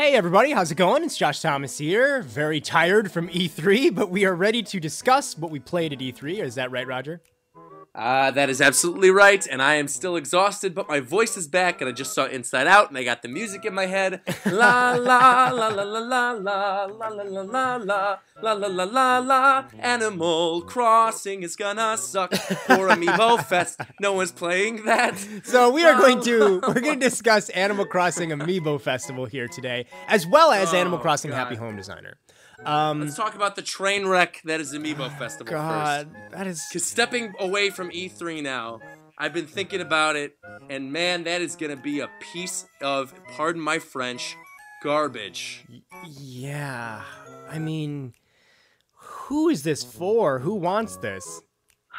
Hey everybody, how's it going? It's Josh Thomas here. Very tired from E3, but we are ready to discuss what we played at E3. Is that right, Roger? That is absolutely right, and I am still exhausted, but my voice is back, and I just saw Inside Out, and I got the music in my head. La la la la la la la la la la la la la la la la la. Animal Crossing is gonna suck. Poor Amiibo Fest. No one's playing that. So we're going to discuss Animal Crossing Amiibo Festival here today, as well as Animal Crossing God. Happy Home Designer. Let's talk about the train wreck that is Amiibo Festival God, first. that is... Because stepping away from E3 now, I've been thinking about it, and man, that is going to be a piece of, pardon my French, garbage. Yeah, I mean, who is this for? Who wants this?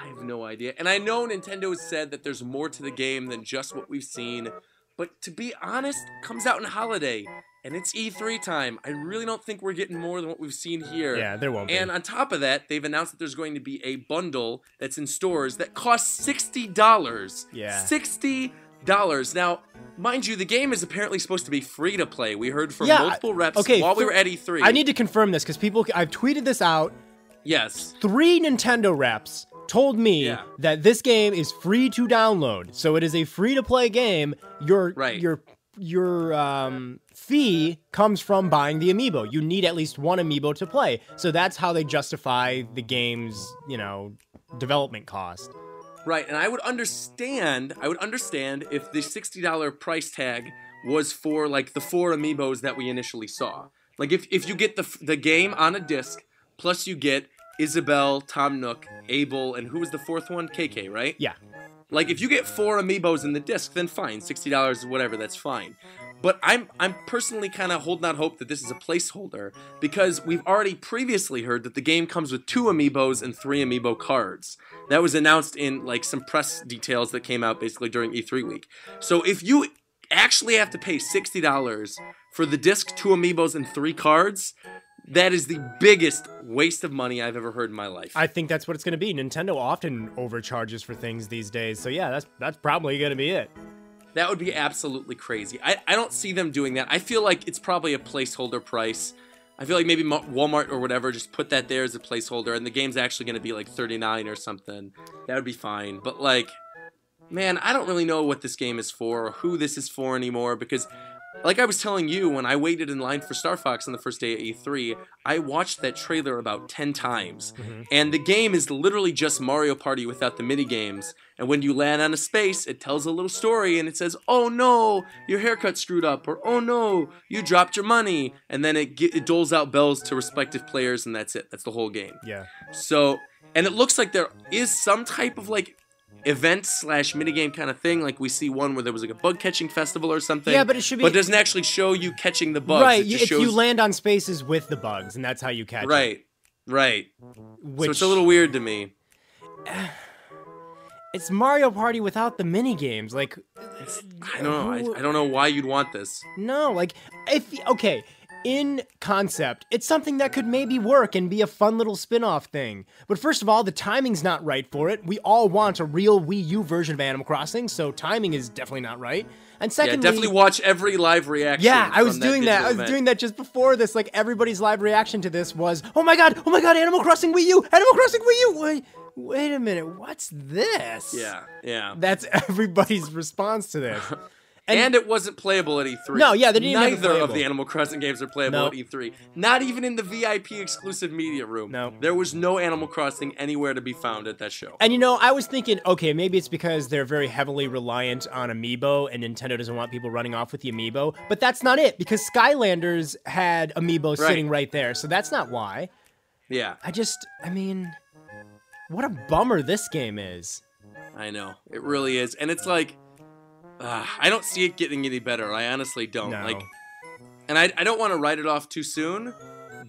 I have no idea. And I know Nintendo has said that there's more to the game than just what we've seen, but to be honest, it comes out in holiday. And it's E3 time. I really don't think we're getting more than what we've seen here. Yeah, there won't be. And on top of that, they've announced that there's going to be a bundle that's in stores that costs $60. Yeah. $60. Now, mind you, the game is apparently supposed to be free to play. We heard from Yeah, multiple reps okay, while we were at E3. I need to confirm this because I've tweeted this out. Yes. 3 Nintendo reps told me Yeah. that this game is free to download. So it is a free-to-play game. Your fee comes from buying the amiibo. You need at least one amiibo to play. So that's how they justify the game's, development cost. Right, and I would understand if the $60 price tag was for, like, the 4 amiibos that we initially saw. Like, if you get the game on a disc, plus you get Isabelle, Tom Nook, Abel, and who was the 4th one? KK, right? Yeah. Like, if you get 4 amiibos in the disc, then fine, $60 or whatever, that's fine. But I'm personally kind of holding out hope that this is a placeholder, because we've already previously heard that the game comes with 2 amiibos and 3 amiibo cards. That was announced in, like, some press details that came out basically during E3 week. So if you actually have to pay $60 for the disc, 2 amiibos, and 3 cards, that is the biggest waste of money I've ever heard in my life. I think that's what it's going to be. Nintendo often overcharges for things these days. So yeah, that's probably going to be it. That would be absolutely crazy. I don't see them doing that. I feel like it's probably a placeholder price. I feel like maybe Walmart or whatever just put that there as a placeholder, and the game's actually going to be like $39 or something. That would be fine. But like, man, I don't really know what this game is for or who this is for anymore, because like I was telling you, when I waited in line for Star Fox on the first day at E3, I watched that trailer about 10 times. Mm-hmm. And the game is literally just Mario Party without the minigames. And when you land on a space, it tells a little story and it says, oh no, your haircut screwed up, or oh no, you dropped your money. And then it doles out bells to respective players, and that's it. That's the whole game. Yeah. So, and it looks like there is some type of like event/minigame kind of thing, like we see one where there was like a bug catching festival or something. Yeah, but it should be. But it doesn't actually show you catching the bugs. Right, It just if shows... you land on spaces with the bugs, and that's how you catch it. Right. Which, so it's a little weird to me. It's Mario Party without the mini games. Like, I don't know. I don't know why you'd want this. No, like, okay, in concept, it's something that could maybe work and be a fun little spin-off thing. But first of all, the timing's not right for it. We all want a real Wii U version of Animal Crossing, so timing is definitely not right. And secondly, yeah, definitely watch every live reaction. Yeah, I was doing that. I was doing that just before this. Like, everybody's live reaction to this was, oh my god, Animal Crossing Wii U, Animal Crossing Wii U. Wait a minute, what's this? Yeah. That's everybody's response to this. And it wasn't playable at E3. No, yeah, they didn't even have it Neither playable. of the Animal Crossing games are playable at E3. Not even in the VIP exclusive media room. No. There was no Animal Crossing anywhere to be found at that show. And I was thinking, okay, maybe it's because they're very heavily reliant on Amiibo and Nintendo doesn't want people running off with the Amiibo. But that's not it, because Skylanders had Amiibo sitting right there, so that's not why. Yeah. I mean, what a bummer this game is. I know. It really is. And it's like, I don't see it getting any better. I honestly don't. No. Like, and I don't want to write it off too soon,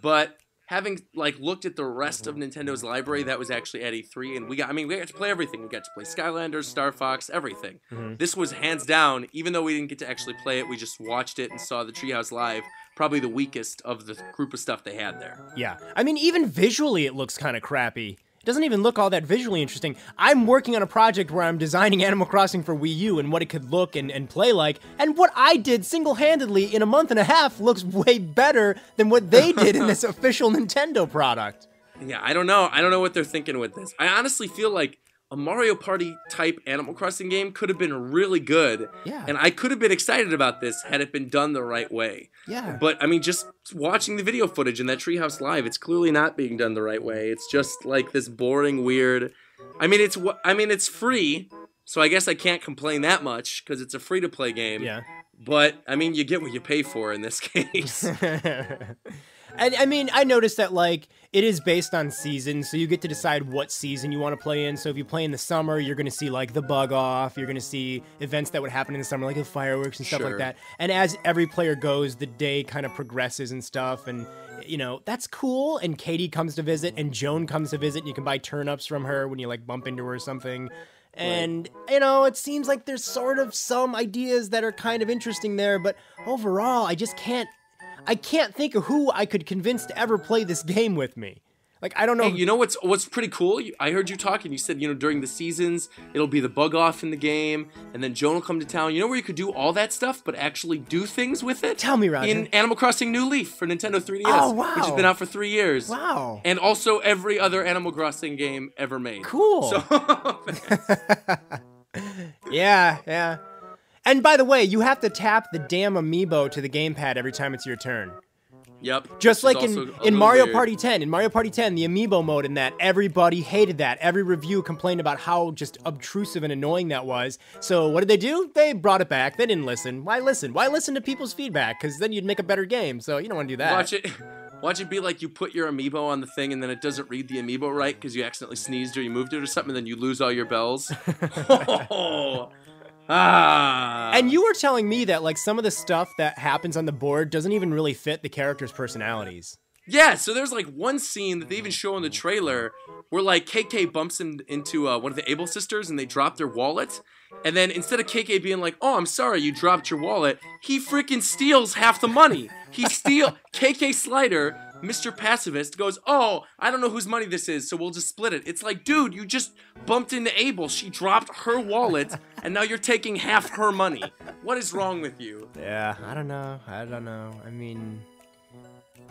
but having like looked at the rest of Nintendo's library that was actually at E3, and we got to play everything. We got to play Skylanders, Star Fox, everything. Mm-hmm. This was hands down, even though we didn't get to actually play it, we just watched it and saw the Treehouse Live, probably the weakest of the group of stuff they had there. Yeah. I mean, even visually it looks kind of crappy. doesn't even look all that visually interesting. I'm working on a project where I'm designing Animal Crossing for Wii U and what it could look and play like, and what I did single-handedly in a month and a half looks way better than what they did in this official Nintendo product. Yeah, I don't know. I don't know what they're thinking with this. I honestly feel like a Mario Party type Animal Crossing game could have been really good. Yeah. And I could have been excited about this had it been done the right way. Yeah. But I mean, just watching the video footage in that Treehouse Live, it's clearly not being done the right way. It's just like this boring, weird. I mean, it's free, so I guess I can't complain that much because it's a free to play game. Yeah. But I mean, you get what you pay for in this case. And I mean, I noticed that, like, it is based on season, so you get to decide what season you want to play in. So if you play in the summer, you're going to see, like, the bug off. You're going to see events that would happen in the summer, like the fireworks and stuff like that. And as every player goes, the day kind of progresses and stuff. And, you know, that's cool. And Katie comes to visit, and Joan comes to visit, and you can buy turnips from her when you, like, bump into her or something. And, you know, it seems like there's sort of some ideas that are kind of interesting there. But overall, I can't think of who I could convince to ever play this game with me. Like, I don't know. Hey, you know what's pretty cool? I heard you talking. You said, you know, during the seasons, it'll be the bug off in the game, and then Joan will come to town. You know where you could do all that stuff, but actually do things with it? Tell me, Roger. In Animal Crossing New Leaf for Nintendo 3DS, oh, wow. which has been out for 3 years. Wow. And also every other Animal Crossing game ever made. Cool. So Yeah. And by the way, you have to tap the damn amiibo to the gamepad every time it's your turn. Yep. Just like in Mario weird. Party 10. In Mario Party 10, the amiibo mode in that, everybody hated that. Every review complained about how just obtrusive and annoying that was. So what did they do? They brought it back. They didn't listen. Why listen? Why listen to people's feedback? Because then you'd make a better game. So you don't want to do that. Watch it be like you put your amiibo on the thing and then it doesn't read the amiibo right because you accidentally sneezed or you moved it or something and then you lose all your bells. And you were telling me that, like, some of the stuff that happens on the board doesn't even really fit the characters' personalities. Yeah, so there's like one scene that they even show in the trailer where like KK bumps into one of the Able sisters and they drop their wallet. And then instead of KK being like, oh, I'm sorry, you dropped your wallet, he freaking steals half the money. KK Slider, Mr. Pacifist, goes, oh, I don't know whose money this is, so we'll just split it. It's like, dude, you just bumped into Able. She dropped her wallet, and now you're taking half her money. What is wrong with you? Yeah, I don't know. I mean,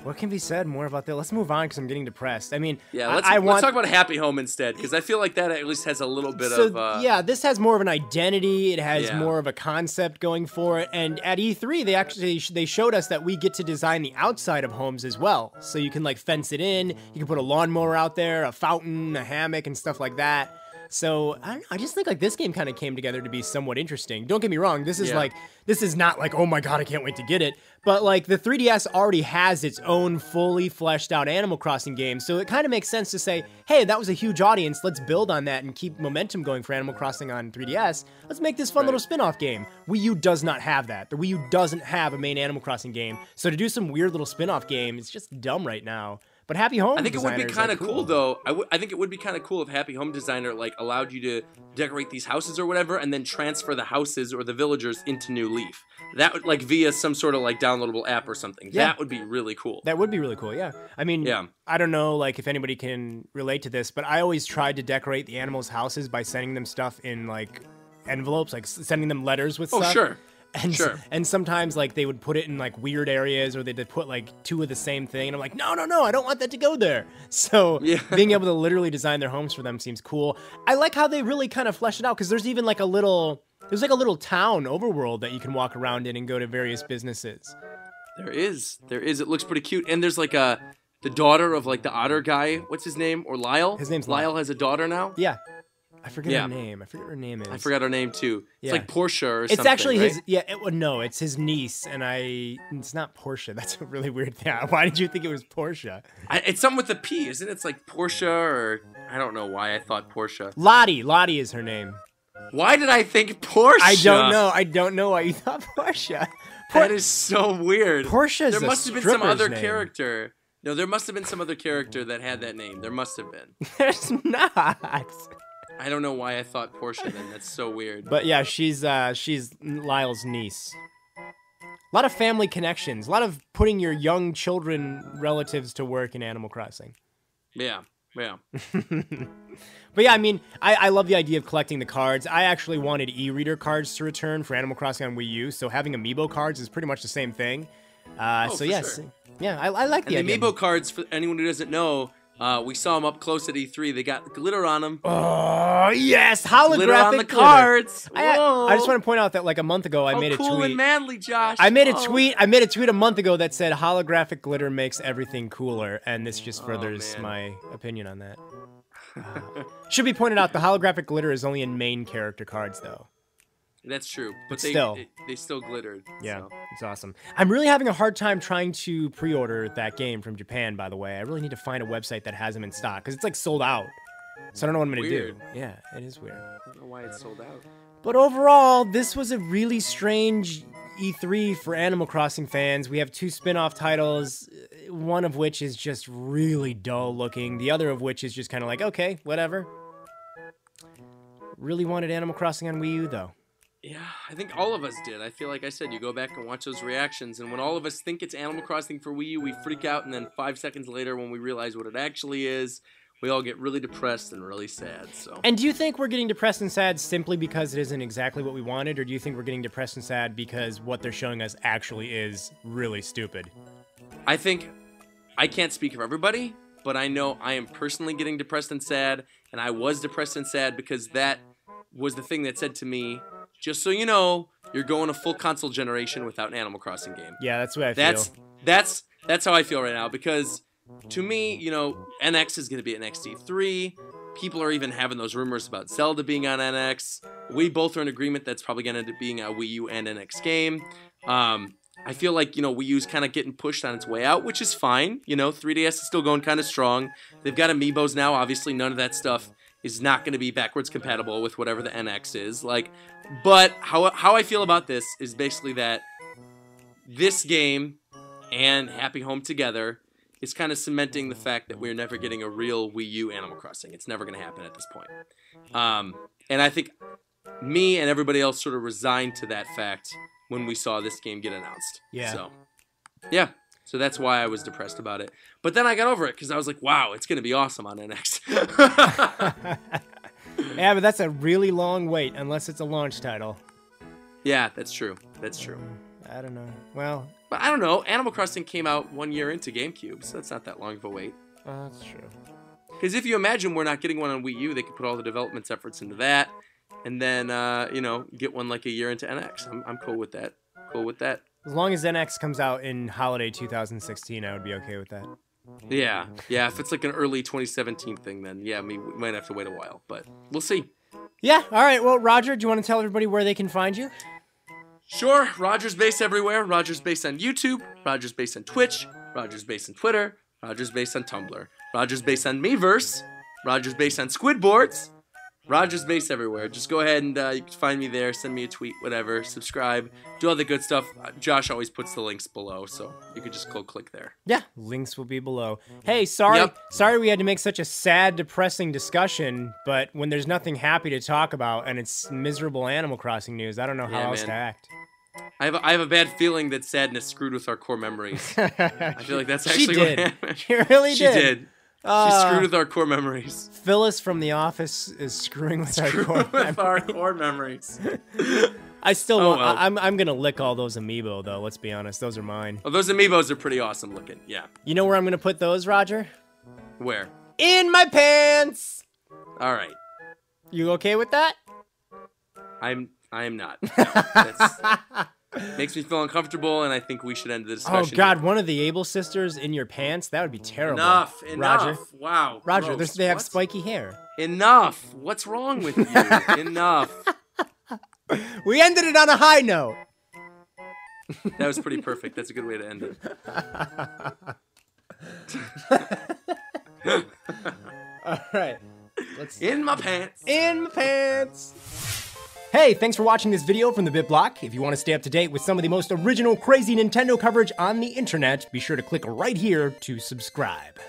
what can be said more about that? Let's move on because I'm getting depressed. I mean, yeah, let's talk about Happy Home instead because I feel like that at least has a little bit of. Yeah, this has more of an identity. It has more of a concept going for it. And at E3, they showed us that we get to design the outside of homes as well. So you can like fence it in. You can put a lawnmower out there, a fountain, a hammock, and stuff like that. So I just think like this game kind of came together to be somewhat interesting. Don't get me wrong. This is not like, oh my God, I can't wait to get it. But like the 3DS already has its own fully fleshed out Animal Crossing game. So it kind of makes sense to say, hey, that was a huge audience. Let's build on that and keep momentum going for Animal Crossing on 3DS. Let's make this fun little spin-off game. Wii U does not have that. The Wii U doesn't have a main Animal Crossing game. So to do some weird little spin-off game, it's just dumb right now. But Happy Home I think it would be kind of cool. cool though. I think it would be kind of cool if Happy Home Designer like allowed you to decorate these houses or whatever, and then transfer the houses or the villagers into New Leaf. That would like via some sort of like downloadable app or something. Yeah. That would be really cool. That would be really cool. Yeah. I mean, I don't know like if anybody can relate to this, but I always tried to decorate the animals' houses by sending them stuff in like envelopes, like sending them letters with stuff. Oh, sure. And sometimes, like, they would put it in, like, weird areas, or they'd put, like, two of the same thing, and I'm like, no, I don't want that to go there. So, being able to literally design their homes for them seems cool. I like how they really kind of flesh it out, because there's even, like, a little town overworld that you can walk around in and go to various businesses. There is. It looks pretty cute. And there's, like, the daughter of, like, the otter guy. What's his name? Or Lyle? His name's Lyle. has a daughter now? Yeah. I forget her name. I forget what her name is. I forgot her name too. It's like Portia or something. It's actually right? no, it's his niece, and it's not Portia. That's a really weird thing. Why did you think it was Portia? It's something with a P, isn't it? It's like Portia, or I don't know why I thought Portia. Lottie is her name. Why did I think Portia? I don't know why you thought Portia. That is so weird. Portia is There must have been some other name. character. No, there must have been some other character that had that name. There must have been. There's not. I don't know why I thought Portia then. That's so weird. But yeah, she's Lyle's niece. A lot of family connections. A lot of putting your young children relatives to work in Animal Crossing. Yeah. Yeah. But yeah, I mean, I love the idea of collecting the cards. I actually wanted e-reader cards to return for Animal Crossing on Wii U, so having amiibo cards is pretty much the same thing. So yes, sure. yeah, I like the And the idea. amiibo cards, for anyone who doesn't know, we saw them up close at E3. They got glitter on them. Oh yes, holographic Glitter on the glitter. cards. I just want to point out that like a month ago, I made a cool tweet. and manly, Josh. I made a tweet a month ago that said holographic glitter makes everything cooler, and this just furthers my opinion on that. Should be pointed out, the holographic glitter is only in main character cards, though. That's true, but they still glittered. Yeah, so. It's awesome. I'm really having a hard time trying to pre-order that game from Japan, by the way. I really need to find a website that has them in stock, because it's like sold out. So I don't know what I'm going to do. Yeah, it is weird. I don't know why it's sold out. But overall, this was a really strange E3 for Animal Crossing fans. We have 2 spin-off titles, one of which is just really dull looking, the other of which is just kind of like, okay, whatever. Really wanted Animal Crossing on Wii U, though. Yeah, I think all of us did. I feel like I said, you go back and watch those reactions, and when all of us think it's Animal Crossing for Wii U, we freak out, and then 5 seconds later, when we realize what it actually is, we all get really depressed and really sad. So. And do you think we're getting depressed and sad simply because it isn't exactly what we wanted, or do you think we're getting depressed and sad because what they're showing us actually is really stupid? I think, I can't speak for everybody, but I know I am personally getting depressed and sad, and I was depressed and sad because that was the thing that said to me, just so you know, you're going a full console generation without an Animal Crossing game. Yeah, that's what I feel. That's how I feel right now, because to me, you know, NX is going to be at NXT3. People are even having those rumors about Zelda being on NX. We both are in agreement that's probably going to end up being a Wii U and NX game. I feel like, you know, Wii U's kind of getting pushed on its way out, which is fine. You know, 3DS is still going kind of strong. They've got amiibos now. Obviously, none of that stuff is not going to be backwards compatible with whatever the NX is. Like, but how I feel about this is basically that this game and Happy Home Together is kind of cementing the fact that we're never getting a real Wii U Animal Crossing. It's never going to happen at this point. And I think me and everybody else sort of resigned to that fact when we saw this game get announced. Yeah. So, yeah. So that's why I was depressed about it. But then I got over it because I was like, wow, it's going to be awesome on NX. Yeah, but that's a really long wait unless it's a launch title. Yeah, that's true. That's true. I don't know. Well, but I don't know. Animal Crossing came out 1 year into GameCube, so that's not that long of a wait. that's true. Because if you imagine we're not getting one on Wii U, they could put all the development efforts into that, and then, you know, get one like a year into NX. I'm cool with that. Cool with that. As long as NX comes out in holiday 2016, I would be okay with that. Yeah. Yeah, if it's like an early 2017 thing, then yeah, we might have to wait a while, but we'll see. Yeah, all right. Well, Roger, do you want to tell everybody where they can find you? Sure, Roger's Base everywhere. Roger's Base on YouTube, Roger's Base on Twitch, Roger's Base on Twitter, Roger's Base on Tumblr, Roger's Base on Miiverse, Roger's Base on Squidboards, Roger's Base everywhere. Just go ahead and you can find me there, send me a tweet, whatever, subscribe, do all the good stuff. Josh always puts the links below, so you could just go click there. Yeah, links will be below. Hey, sorry we had to make such a sad, depressing discussion, but when there's nothing happy to talk about and it's miserable Animal Crossing news, I don't know how else to act. I have a bad feeling that sadness screwed with our core memories. I feel like that's actually what happened. She really did. She did. She screwed with our core memories. Phyllis from The Office is screwing with our core memories. I still want. Well. I'm gonna lick all those amiibo though. Let's be honest, those are mine. Oh, those amiibos are pretty awesome looking. Yeah. You know where I'm gonna put those, Roger? Where? In my pants. All right. You okay with that? I am not. No, makes me feel uncomfortable, and I think we should end the discussion. Oh God, one of the Able sisters in your pants? That would be terrible. Enough, Roger. Wow. Roger, they have spiky hair. Enough. What's wrong with you? Enough. We ended it on a high note. That was pretty perfect. That's a good way to end it. All right. In my pants. In my pants. Hey, thanks for watching this video from the BitBlock. If you want to stay up to date with some of the most original, crazy Nintendo coverage on the internet, be sure to click right here to subscribe.